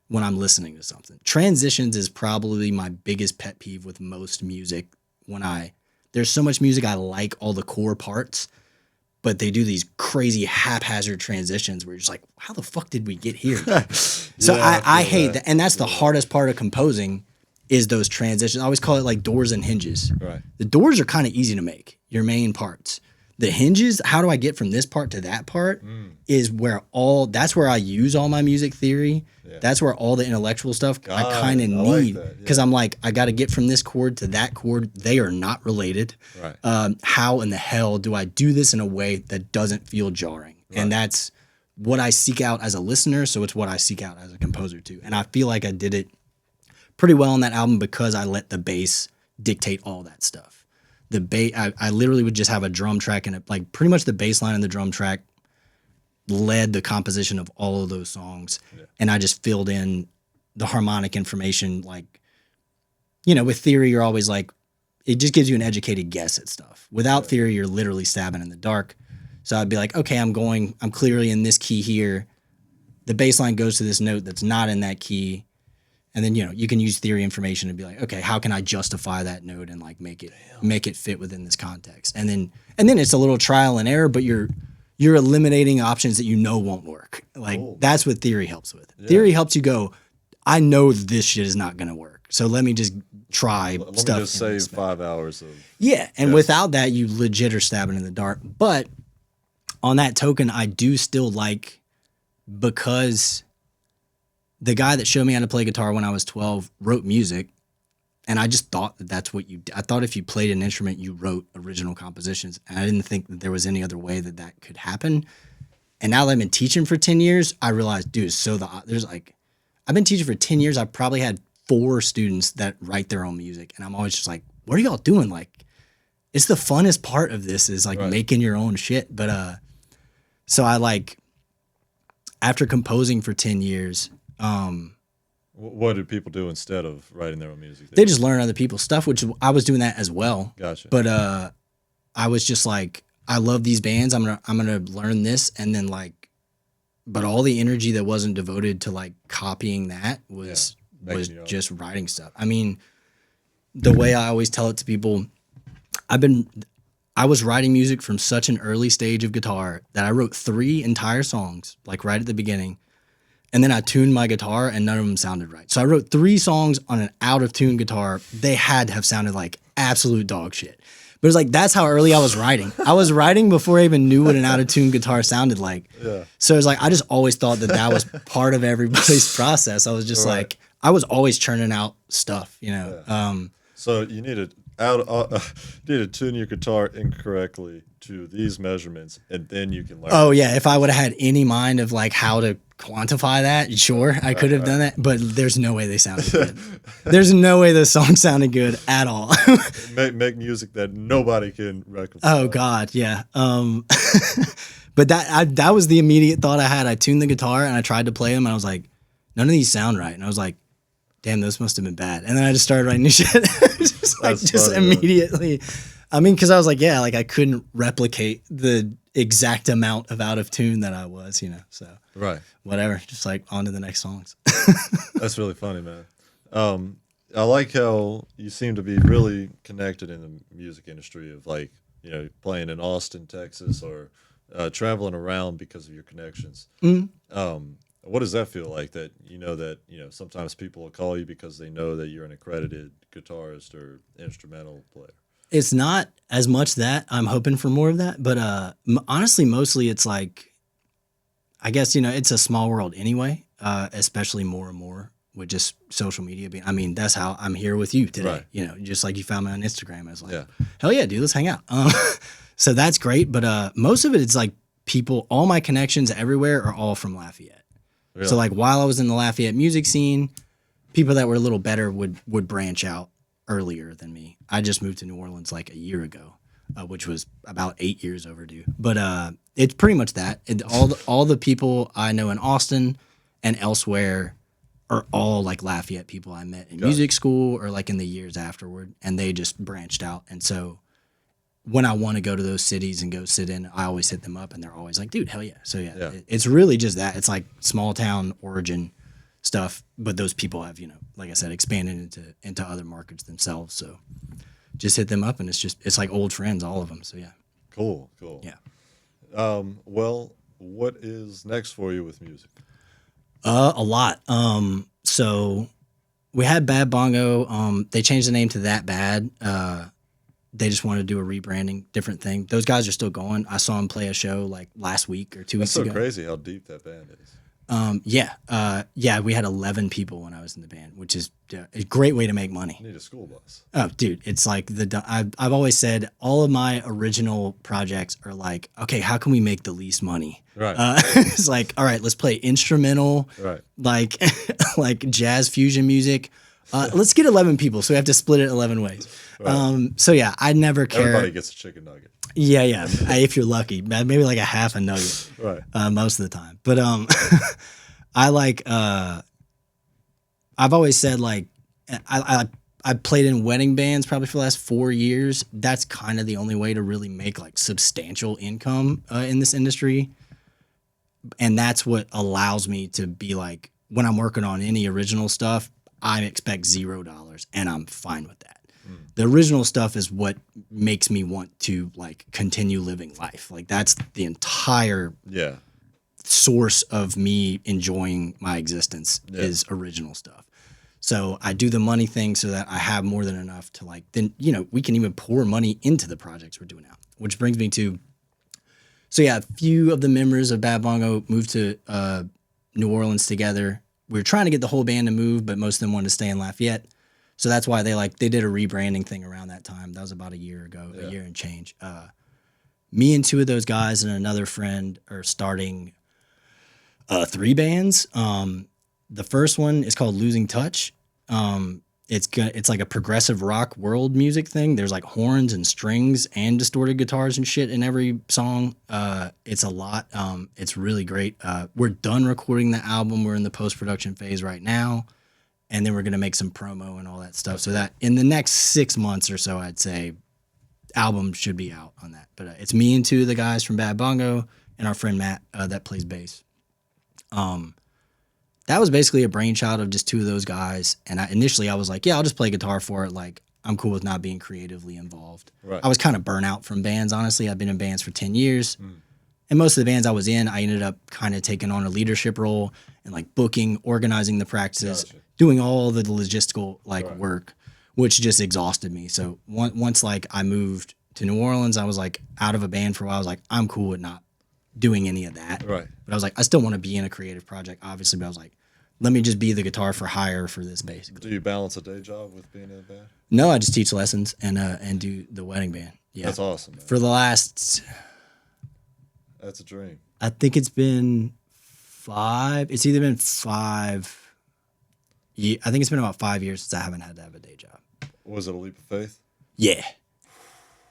when I'm listening to something. Transitions is probably my biggest pet peeve with most music. There's so much music I like all the core parts, but they do these crazy haphazard transitions where you're just like, how the fuck did we get here? So I hate that. And that's the hardest part of composing, is those transitions. I always call it like doors and hinges. Right. The doors are kind of easy to make, your main parts. The hinges, how do I get from this part to that part, is that's where I use all my music theory. Yeah. That's where all the intellectual stuff I kind of need, because I'm like, I got to get from this chord to that chord. They are not related. Right. How in the hell do I do this in a way that doesn't feel jarring? Right. And that's what I seek out as a listener. So it's what I seek out as a composer too. And I feel like I did it pretty well on that album, because I let the bass dictate all that stuff. The bass, I literally would just have a drum track, and like pretty much the bass line and the drum track led the composition of all of those songs. Yeah. And I just filled in the harmonic information. Like, with theory, you're always like, it just gives you an educated guess at stuff. Without theory, you're literally stabbing in the dark. So I'd be like, okay, I'm clearly in this key here. The bass line goes to this note that's not in that key. And then, you can use theory information and be like, okay, how can I justify that note and like make it fit within this context? And then it's a little trial and error, but you're eliminating options that won't work. Like that's what theory helps with. Yeah. Theory helps you go, I know this shit is not going to work, so let me just try let stuff. Let me just save 5 hours of. Yeah, and without that, you legit are stabbing in the dark. But on that token, I do still like, because the guy that showed me how to play guitar when I was 12 wrote music, and I just thought that's what I thought if you played an instrument, you wrote original compositions, and I didn't think that there was any other way that could happen. And now that I've been teaching for 10 years, I realized, dude, I've been teaching for 10 years. I've probably had 4 students that write their own music, and I'm always just like, what are y'all doing? Like, it's the funnest part of this is like making your own shit. But so I like, after composing for 10 years, what did people do instead of writing their own music? They just learn other people's stuff, which I was doing that as well. Gotcha. But I was just like, I love these bands. I'm gonna learn this, and then like, but all the energy that wasn't devoted to like copying that was just writing stuff. I mean, the way I always tell it to people, I was writing music from such an early stage of guitar that I wrote 3 entire songs, like right at the beginning. And then I tuned my guitar and none of them sounded right. So I wrote 3 songs on an out of tune guitar. They had to have sounded like absolute dog shit. But it's like, that's how early I was writing. I was writing before I even knew what an out of tune guitar sounded like. Yeah. So it's like, I just always thought that was part of everybody's process. I was just like, I was always churning out stuff, you know? Yeah. So you need to tune your guitar incorrectly to these measurements, and then you can learn. Oh yeah, if I would have had any mind of like how to quantify that, sure, I could have done that. But there's no way they sounded good. There's no way the song sounded good at all. make music that nobody can recognize. Oh God, yeah. But that was the immediate thought I had. I tuned the guitar and I tried to play them, and I was like, none of these sound right. And I was like, damn, those must have been bad. And then I just started writing new shit. just immediately. I mean, because I was like, yeah, like I couldn't replicate the exact amount of out of tune that I was, you know. So whatever, just like on to the next songs. That's really funny, man. I like how you seem to be really connected in the music industry of like, you know, playing in Austin, Texas, or traveling around because of your connections. What does that feel like, that you know, sometimes people will call you because they know that you're an accredited guitarist or instrumental player? It's not as much that. I'm hoping for more of that. But honestly, mostly it's like, I guess, you know, it's a small world anyway, especially more and more with just social media. I mean, that's how I'm here with you today. Right. You know, just like you found me on Instagram. I was like, hell yeah, dude, let's hang out. So that's great. But most of it, it's like people, all my connections everywhere are all from Lafayette. Really? So like while I was in the Lafayette music scene, people that were a little better would branch out earlier than me. I just moved to New Orleans like a year ago, which was about 8 years overdue. But it's pretty much that. All the people I know in Austin and elsewhere are all like Lafayette people I met in music school or like in the years afterward, and they just branched out. And so when I want to go to those cities and go sit in, I always hit them up, and they're always like, dude, hell yeah. So yeah. It's really just that. It's like small town origin stuff, but those people have, you know, like I said, expanded into other markets themselves. So just hit them up, and it's like old friends, all of them. So yeah. Cool. Yeah. Well, what is next for you with music? A lot. So we had Bad Bongo. They changed the name to That Bad. They just wanted to do a rebranding, different thing. Those guys are still going. I saw them play a show like last week or 2 weeks ago. That's so crazy how deep that band is. Yeah, we had 11 people when I was in the band, which is a great way to make money. You need a school bus. Oh, dude, it's like I've always said all of my original projects are like, okay, how can we make the least money? Right. It's like, all right, let's play instrumental, right? Like like jazz fusion music. Let's get 11 people, so we have to split it 11 ways. Right. So yeah, I never care. Everybody gets a chicken nugget. Yeah. If you're lucky, maybe like a half a nugget. Right. Most of the time. But I like I've always said like I played in wedding bands probably for the last 4 years. That's kind of the only way to really make like substantial income in this industry. And that's what allows me to be like, when I'm working on any original stuff, I expect $0 and I'm fine with that. The original stuff is what makes me want to like continue living life. Like that's the entire source of me enjoying my existence is original stuff. So I do the money thing so that I have more than enough to like, then, you know, we can even pour money into the projects we're doing now, which brings me to, so yeah, a few of the members of Bad Bongo moved to New Orleans together. We were trying to get the whole band to move, but most of them wanted to stay in Lafayette. So that's why they did a rebranding thing around that time. That was about a year ago, a year and change. Me and 2 of those guys and another friend are starting 3 bands. The first one is called Losing Touch. It's like a progressive rock world music thing. There's like horns and strings and distorted guitars and shit in every song. It's a lot. It's really great. We're done recording the album. We're in the post-production phase right now. And then we're going to make some promo and all that stuff. So that in the next 6 months or so, I'd say album should be out on that. But it's me and 2 of the guys from Bad Bongo and our friend Matt that plays bass. That was basically a brainchild of just 2 of those guys. And initially I was like, yeah, I'll just play guitar for it. Like I'm cool with not being creatively involved. Right. I was kind of burnt out from bands, honestly. I've been in bands for 10 years. And most of the bands I was in, I ended up kind of taking on a leadership role and like booking, organizing the practices, Gotcha. doing all the logistical like Right. work, which just exhausted me. So once like I moved to New Orleans, I was like out of a band for a while. I was like, I'm cool with not doing any of that. Right. But I was like, I still want to be in a creative project, obviously. But I was like, let me just be the guitar for hire for this, basically. Do you balance a day job with being in a band? No, I just teach lessons and do the wedding band. Yeah. That's awesome, man. For the last, That's a dream. I think it's been 5. It's either been 5. I think it's been about 5 years since I haven't had to have a day job. Was it a leap of faith? Yeah.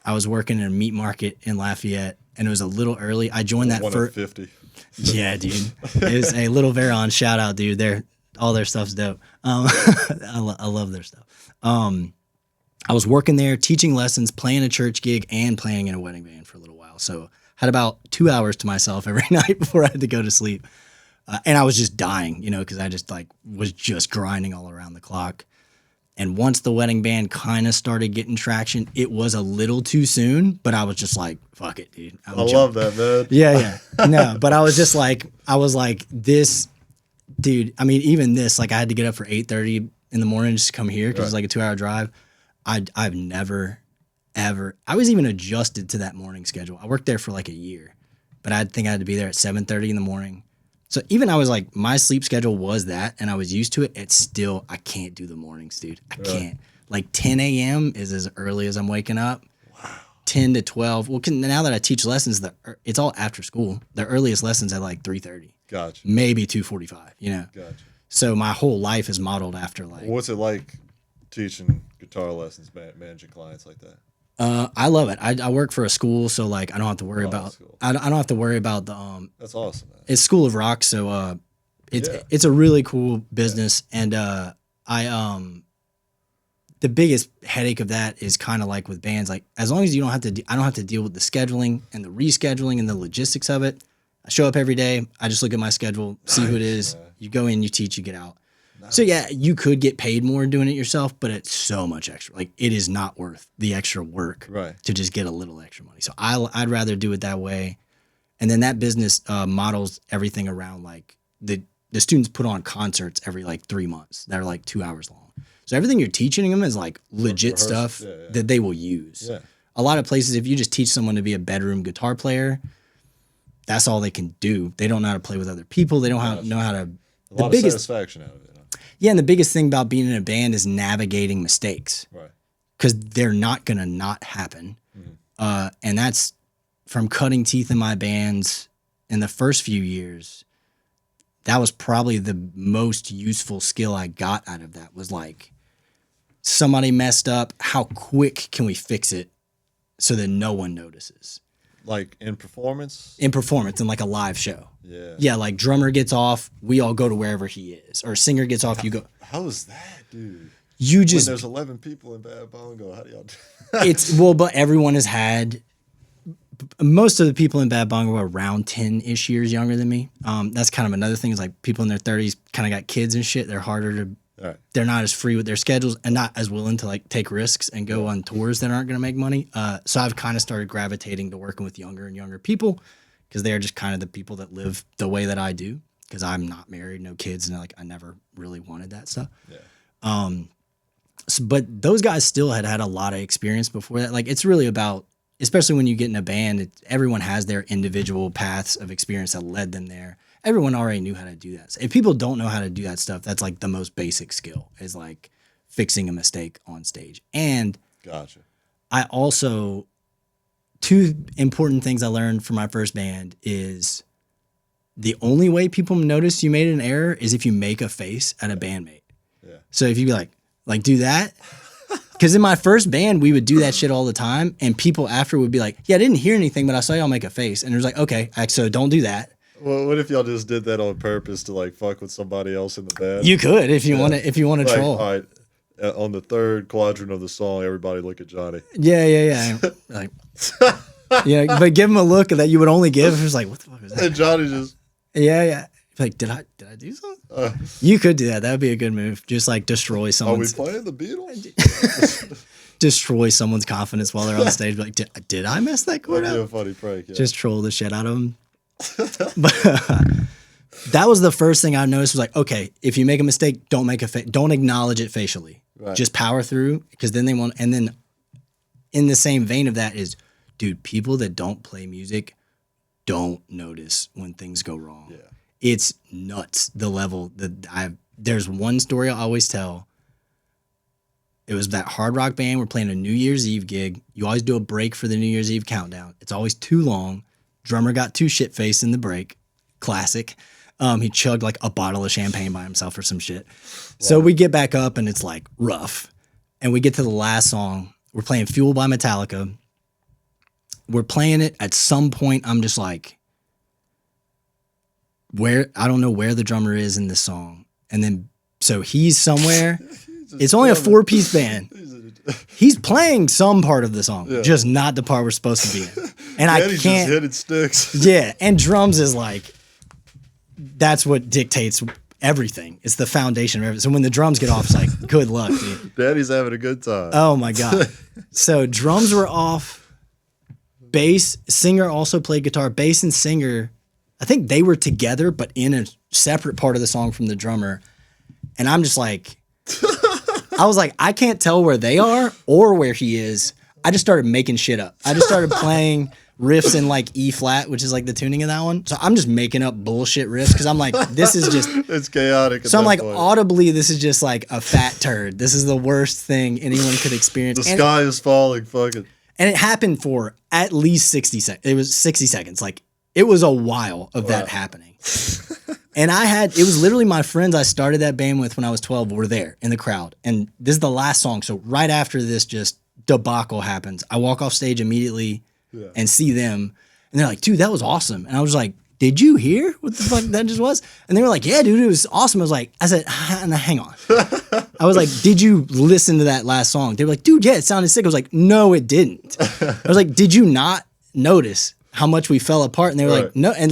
I was working in a meat market in Lafayette, and it was a little early. I joined that One for of 50. Yeah, dude. It was a Little Veron shout out, dude. All their stuff's dope. I love their stuff. I was working there, teaching lessons, playing a church gig, and playing in a wedding band for a little while. So had about 2 hours to myself every night before I had to go to sleep. And I was just dying, because I just like was just grinding all around the clock. And once the wedding band kind of started getting traction, it was a little too soon, but I was just like, fuck it, dude. I love that, man. Yeah. No, but I was like, this, dude, I mean, even this, like I had to get up for 8:30 in the morning just to come here because it's like a 2-hour drive. I've never, ever, I was even adjusted to that morning schedule. I worked there for like a year, but I think I had to be there at 7:30 in the morning. So even I was like, my sleep schedule was that, and I was used to it. It's still, I can't do the mornings, dude. I can't. Like 10 a.m. is as early as I'm waking up. Wow. 10 to 12. Well, now that I teach lessons, it's all after school. The earliest lessons at like 3:30. Gotcha. Maybe 2:45, Gotcha. So my whole life is modeled after like. What's it like teaching guitar lessons, managing clients like that? I love it. I work for a school, so like I don't have to worry about. That's cool. I don't have to worry about the That's awesome, man. It's School of Rock, so it's a really cool business, and the biggest headache of that is kind of like with bands, like as long as you don't have to, I don't have to deal with the scheduling and the rescheduling and the logistics of it. I show up every day. I just look at my schedule, see who it is. You go in, you teach, you get out. So yeah, you could get paid more doing it yourself, but it's so much extra. Like it is not worth the extra work to just get a little extra money. So I'd rather do it that way. And then that business models everything around like the students put on concerts every like 3 months that are like 2 hours long. So everything you're teaching them is like legit stuff that they will use. Yeah. A lot of places, if you just teach someone to be a bedroom guitar player, that's all they can do. They don't know how to play with other people. They don't know how to. A lot of satisfaction out of it. Yeah, and the biggest thing about being in a band is navigating mistakes. Right. Because they're not going to not happen. Mm-hmm. And that's from cutting teeth in my bands in the first few years. That was probably the most useful skill I got out of that was like, somebody messed up. How quick can we fix it so that no one notices? Like in performance? In performance, in like a live show. Yeah. Yeah, like drummer gets off, we all go to wherever he is. Or singer gets off, you go. How is that, dude? You just. When there's 11 people in Bad Bongo, how do y'all do It's, well, but everyone has had. Most of the people in Bad Bongo are around 10-ish years younger than me. That's kind of another thing is like people in their 30s kind of got kids and shit. They're harder to. Right. They're not as free with their schedules and not as willing to like take risks and go on tours that aren't going to make money. So I've kind of started gravitating to working with younger and younger people because they're just kind of the people that live the way that I do because I'm not married, no kids, and like I never really wanted that stuff. Yeah. But those guys still had a lot of experience before that. Like it's really about, especially when you get in a band, everyone has their individual paths of experience that led them there. Everyone already knew how to do that. If people don't know how to do that stuff, that's like the most basic skill is like fixing a mistake on stage. And gotcha. I also, 2 important things I learned from my first band is the only way people notice you made an error is if you make a face at a bandmate. Yeah. So if you be like do that, because in my first band, we would do that shit all the time. And people after would be like, yeah, I didn't hear anything, but I saw y'all make a face. And it was like, okay, so don't do that. Well, what if y'all just did that on purpose to like fuck with somebody else in the band? You could if you want to. If you want to like, troll. All right, on the 3rd quadrant of the song, everybody look at Johnny. Yeah. Like, yeah, but give him a look that you would only give. It was like, what the fuck is that? And Johnny just. Yeah. Like, did I do something? You could do that. That would be a good move. Just like destroy Are we someone's playing the Beatles? destroy someone's confidence while they're on stage. Be like, did I mess that chord That'd be up? a funny prank. Yeah. Just troll the shit out of them. But that was the first thing I noticed was like, okay, if you make a mistake, don't don't acknowledge it facially. Right. Just power through, because then they won't. And then in the same vein of that is, dude, people that don't play music don't notice when things go wrong. Yeah. It's nuts, the level that there's one story I always tell. It was that hard rock band. We're playing a New Year's Eve gig. You always do a break for the New Year's Eve countdown. It's always too long. Drummer got too shit-faced in the break. Classic. He chugged like a bottle of champagne by himself or some shit. Wow. So we get back up and it's like rough. And we get to the last song. We're playing Fuel by Metallica. We're playing it. At some point, I'm just like, I don't know where the drummer is in this song. And then, so he's somewhere. It's only a 4-piece band. He's playing some part of the song, just not the part we're supposed to be in. And I can't. Just hitting sticks. Yeah, and drums is like, that's what dictates everything. It's the foundation of everything. So when the drums get off, it's like, good luck, dude. Daddy's having a good time. Oh my God. So drums were off. Bass, singer also played guitar. Bass and singer, I think they were together, but in a separate part of the song from the drummer. And I'm just like, I was like, I can't tell where they are or where he is. I just started making shit up. I just started playing riffs in like E flat, which is like the tuning of that one. So I'm just making up bullshit riffs because I'm like, this is just, it's chaotic. So I'm like, audibly, this is just like a fat turd. This is the worst thing anyone could experience. The sky is falling, fucking. And it happened for at least 60 seconds. It was 60 seconds. Like, it was a while of that happening. And it was literally my friends I started that band with when I was 12 were there in the crowd. And this is the last song. So right after this just debacle happens, I walk off stage immediately and see them. And they're like, dude, that was awesome. And I was like, did you hear what the fuck that just was? And they were like, yeah, dude, it was awesome. I said, hang on. I was like, did you listen to that last song? They were like, dude, yeah, it sounded sick. I was like, no, it didn't. I was like, did you not notice how much we fell apart? And they were like, no. And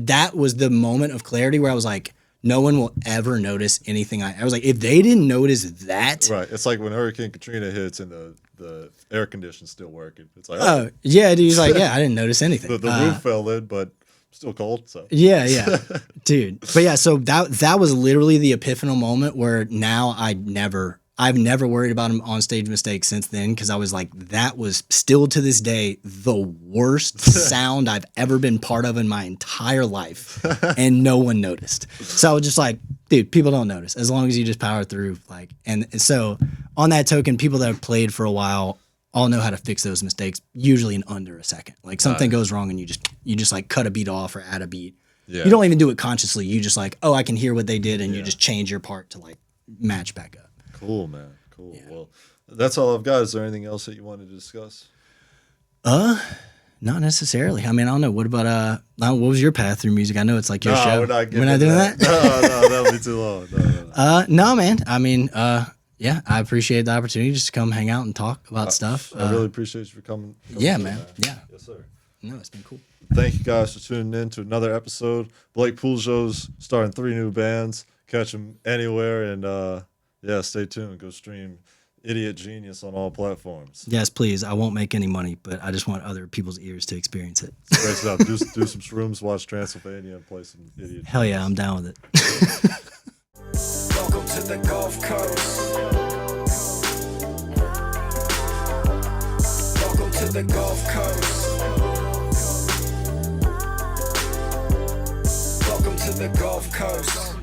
that was the moment of clarity where I was like, no one will ever notice anything. I was like, if they didn't notice that. Right. It's like when Hurricane Katrina hits and the air conditioning's still working. It's like, oh, yeah, dude. He's like, yeah, I didn't notice anything. The roof fell in, but still cold. So yeah, dude. But yeah, so that was literally the epiphanal moment where now I've never worried about him on stage mistakes since then, because I was like, that was still to this day the worst sound I've ever been part of in my entire life, and no one noticed. So I was just like, dude, people don't notice as long as you just power through. Like, and so on that token, people that have played for a while all know how to fix those mistakes, usually in under a second. Like something goes wrong and you just like cut a beat off or add a beat. Yeah. You don't even do it consciously. You just like, oh, I can hear what they did, and you just change your part to like match back up. Cool, man. Cool. Yeah. Well, that's all I've got. Is there anything else that you wanted to discuss? Not necessarily. I mean, I don't know. What about what was your path through music? I know it's like your show. We're not doing that. No, that'll be too long. No. No, man. I mean, yeah, I appreciate the opportunity just to come hang out and talk about stuff. I really appreciate you for coming. Yeah, man. Yeah. Yes, sir. No, it's been cool. Thank you guys for tuning in to another episode. Blake Pujol's starting 3 new bands. Catch them anywhere, and yeah, stay tuned. Go stream Idiot Genius on all platforms. Yes, please. I won't make any money, but I just want other people's ears to experience it. Great stuff. Do some shrooms, watch Transylvania, and play some Idiot Hell yeah, I'm down with it. Welcome to the Gulf Coast. Welcome to the Gulf Coast. Welcome to the Gulf Coast.